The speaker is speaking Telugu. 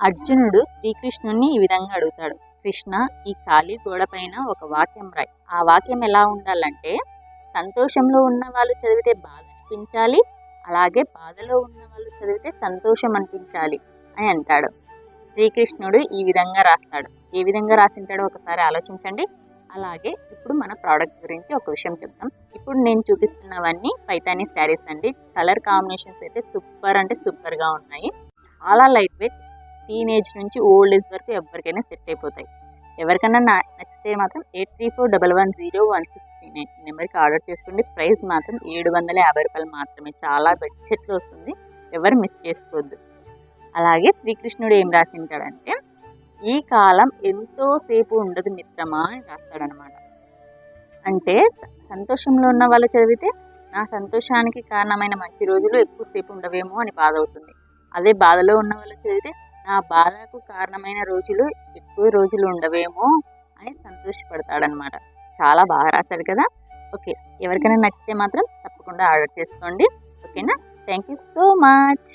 అర్జునుడు శ్రీకృష్ణుని ఈ విధంగా అడుగుతాడు, కృష్ణ, ఈ ఖాళీ గోడ పైన ఒక వాక్యం రాయి. ఆ వాక్యం ఎలా ఉండాలంటే, సంతోషంలో ఉన్న వాళ్ళు చదివితే బాధ అనిపించాలి, అలాగే బాధలో ఉన్న వాళ్ళు చదివితే సంతోషం అనిపించాలి అని అంటాడు. శ్రీకృష్ణుడు ఈ విధంగా రాస్తాడు. ఏ విధంగా రాసింటాడో ఒకసారి ఆలోచించండి. అలాగే ఇప్పుడు మన ప్రోడక్ట్ గురించి ఒక విషయం చెప్తాం. ఇప్పుడు నేను చూపిస్తున్నవన్నీ పైతానీ శారీస్ అండి. కలర్ కాంబినేషన్స్ అయితే సూపర్ అంటే సూపర్గా ఉన్నాయి. చాలా లైట్ వెయిట్, టీనేజ్ నుంచి ఓల్డ్ ఏజ్ వరకు ఎవరికైనా సెట్ అయిపోతాయి. ఎవరికైనా నచ్చితే మాత్రం 8341101639 ఈ నెంబర్కి ఆర్డర్ చేసుకోండి. ప్రైస్ మాత్రం 750 రూపాయలు మాత్రమే. చాలా బడ్జెట్లో వస్తుంది, ఎవరు మిస్ చేసుకోవద్దు. అలాగే శ్రీకృష్ణుడు ఏం రాసింటాడంటే, ఈ కాలం ఎంతోసేపు ఉండదు మిత్రమా అని రాస్తాడనమాట. అంటే సంతోషంలో ఉన్న వాళ్ళు చదివితే నా సంతోషానికి కారణమైన మంచి రోజులు ఎక్కువసేపు ఉండవేమో అని బాధ అవుతుంది. అదే బాధలో ఉన్న వాళ్ళు చదివితే నా బాధకు కారణమైన రోజులు ఎక్కువ రోజులు ఉండవేమో అని సంతోషపడతాడనమాట. చాలా బాగా రాశాడు కదా. ఓకే, ఎవరికైనా నచ్చితే మాత్రం తప్పకుండా ఆర్డర్ చేసుకోండి. ఓకేనా? Thank you so much.